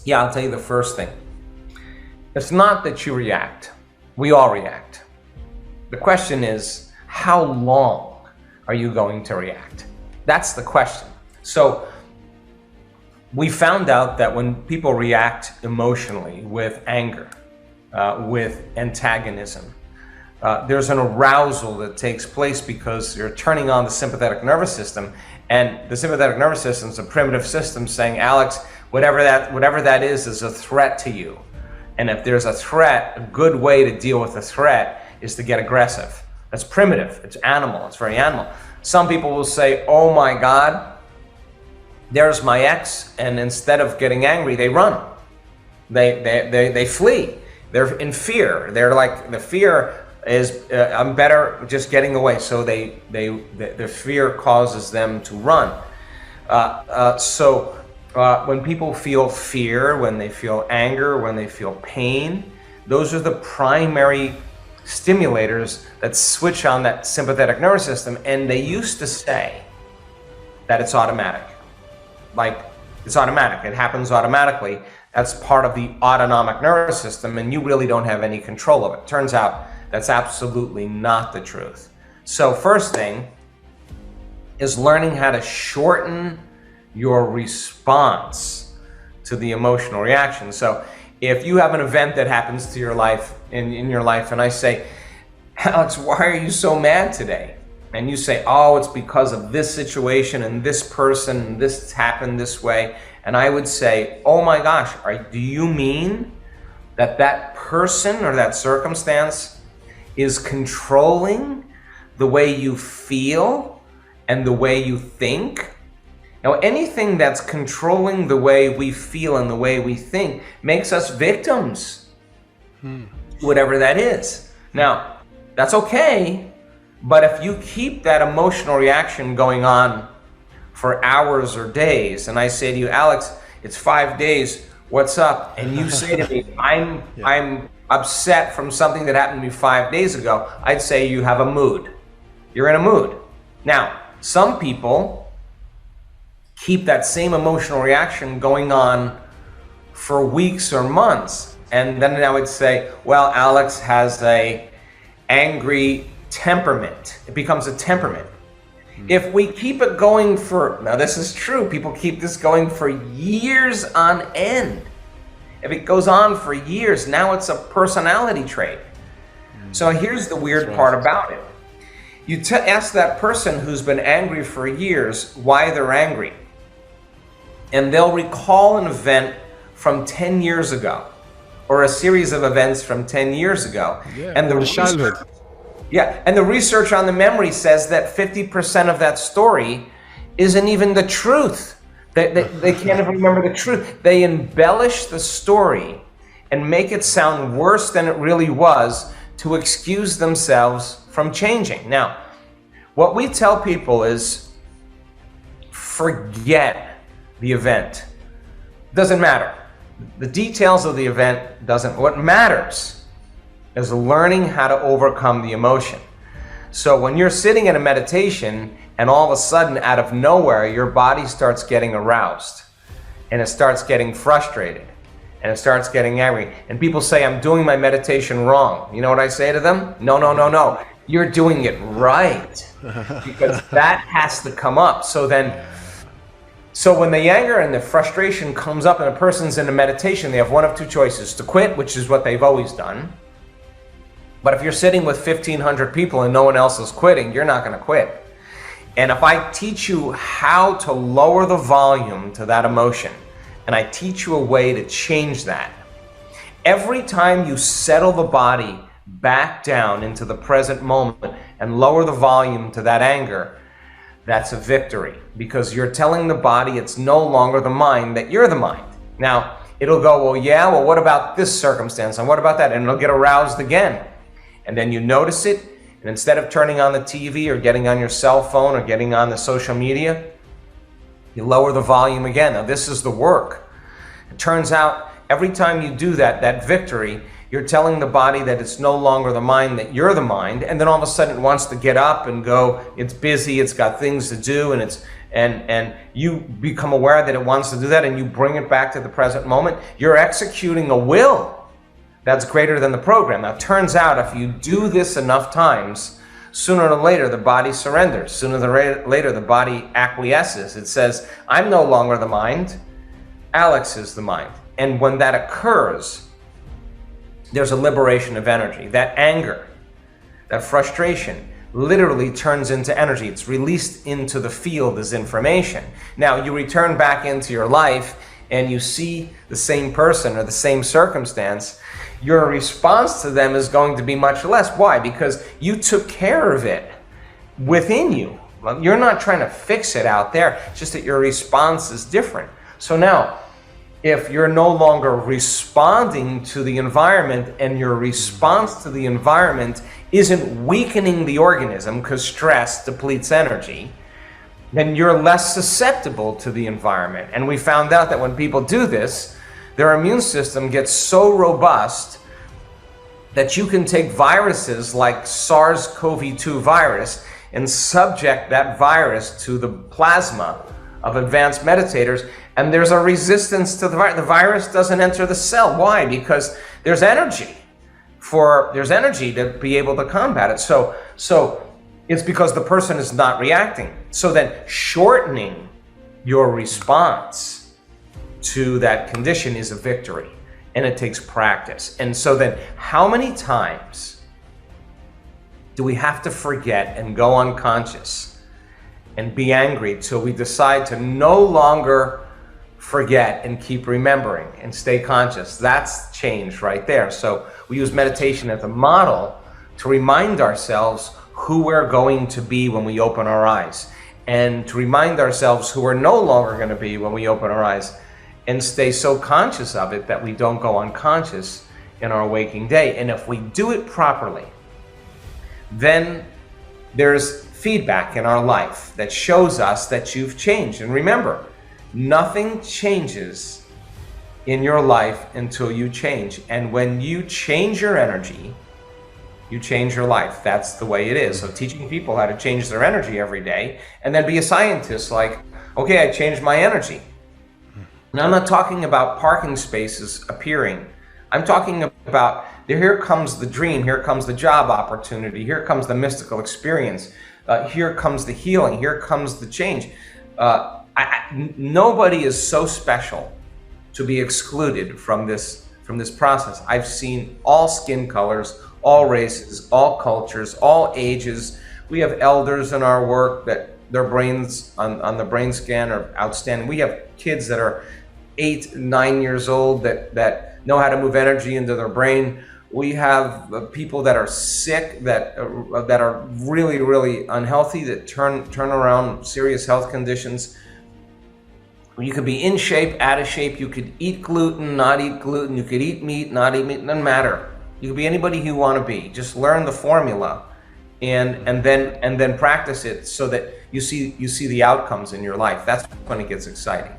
Yeah, I'll tell you the first thing. It's not that you react. We all react. The question is, how long are you going to react? That's the question. So we found out that when people react emotionally with anger, with antagonism, there's an arousal that takes place because you're turning on the sympathetic nervous system, and the sympathetic nervous system is a primitive system saying, Alex, whatever that is a threat to you. And if there's a threat, a good way to deal with a threat is to get aggressive. That's primitive. It's animal. It's very animal. Some people will say, oh my God, there's my ex, and instead of getting angry, they run. They flee. They're in fear. They're like, the fear is, I'm better just getting away. So the fear causes them to run. When people feel fear, when they feel anger, when they feel pain, those are the primary stimulators that switch on that sympathetic nervous system. And they used to say that it's automatic. Like, it's automatic. It happens automatically. That's part of the autonomic nervous system, and you really don't have any control of it. Turns out that's absolutely not the truth. So first thing is learning how to shorten your response to the emotional reaction. So if you have an event that happens to your life, in your life, and I say, Alex, why are you so mad today? And you say, oh, it's because of this situation and this person and this happened this way. And I would say, oh my gosh, do you mean that person or that circumstance is controlling the way you feel and the way you think? Now, anything that's controlling the way we feel and the way we think makes us victims, whatever that is. Now, that's okay, but if you keep that emotional reaction going on for hours or days, and I say to you, Alex, it's 5 days, what's up? And you say to me, I'm upset from something that happened to me 5 days ago, I'd say you have a mood. You're in a mood. Now, some people keep that same emotional reaction going on for weeks or months. And then I would say, well, Alex has a angry temperament. It becomes a temperament. If we keep it going for, now this is true, people keep this going for years on end. If it goes on for years, now it's a personality trait. So here's the weird part about it. You ask that person who's been angry for years why they're angry, and they'll recall an event from 10 years ago, or a series of events from 10 years ago. Yeah, and the childhood. and the research on the memory says that 50% of that story isn't even the truth. They can't even remember the truth. They embellish the story and make it sound worse than it really was to excuse themselves from changing. Now, what we tell people is forget the event. Doesn't matter. The details of the event doesn't. What matters is learning how to overcome the emotion. So when you're sitting in a meditation and all of a sudden out of nowhere your body starts getting aroused and it starts getting frustrated and it starts getting angry, and people say, I'm doing my meditation wrong. You know what I say to them? No. You're doing it right, because that has to come up. So when the anger and the frustration comes up and a person's in a meditation, they have one of two choices: to quit, which is what they've always done. But if you're sitting with 1,500 people and no one else is quitting, you're not going to quit. And if I teach you how to lower the volume to that emotion, and I teach you a way to change that, every time you settle the body back down into the present moment and lower the volume to that anger, that's a victory, because you're telling the body it's no longer the mind, that you're the mind. Now, it'll go, well, what about this circumstance? And what about that? And it'll get aroused again. And then you notice it, and instead of turning on the TV or getting on your cell phone or getting on the social media, you lower the volume again. Now, this is the work. It turns out every time you do that, that victory, you're telling the body that it's no longer the mind, that you're the mind, and then all of a sudden it wants to get up and go. It's busy, it's got things to do, and and you become aware that it wants to do that, and you bring it back to the present moment, you're executing a will that's greater than the program. Now, it turns out if you do this enough times, sooner or later the body surrenders. Sooner or later the body acquiesces. It says, I'm no longer the mind, Alex is the mind. And when that occurs, there's a liberation of energy. That anger, that frustration, literally turns into energy. It's released into the field as information. Now, you return back into your life and you see the same person or the same circumstance, your response to them is going to be much less. Why? Because you took care of it within you. You're not trying to fix it out there, it's just that your response is different. So now, if you're no longer responding to the environment and your response to the environment isn't weakening the organism, because stress depletes energy, then you're less susceptible to the environment. And we found out that when people do this, their immune system gets so robust that you can take viruses like SARS-CoV-2 virus and subject that virus to the plasma of advanced meditators, and there's a resistance to the virus. The virus doesn't enter the cell. Why? Because there's energy to be able to combat it. So it's because the person is not reacting. So then shortening your response to that condition is a victory, and it takes practice. And so then how many times do we have to forget and go unconscious and be angry till we decide to no longer forget and keep remembering and stay conscious? That's change right there. So we use meditation as a model to remind ourselves who we're going to be when we open our eyes, and to remind ourselves who we're no longer going to be when we open our eyes, and stay so conscious of it that we don't go unconscious in our waking day. And if we do it properly, then there's feedback in our life that shows us that you've changed. And remember, nothing changes in your life until you change. And when you change your energy, you change your life. That's the way it is. So teaching people how to change their energy every day, and then be a scientist like, okay, I changed my energy. Now, I'm not talking about parking spaces appearing. I'm talking about, here comes the dream, here comes the job opportunity, here comes the mystical experience, here comes the healing, here comes the change. Nobody is so special to be excluded from this process. I've seen all skin colors, all races, all cultures, all ages. We have elders in our work that their brains on the brain scan are outstanding. We have kids that are 8, 9 years old that know how to move energy into their brain. We have people that are sick, that are really, really unhealthy, that turn around serious health conditions. You could be in shape, out of shape. You could eat gluten, not eat gluten. You could eat meat, not eat meat. It doesn't matter. You could be anybody you want to be. Just learn the formula, and then practice it so that you see the outcomes in your life. That's when it gets exciting.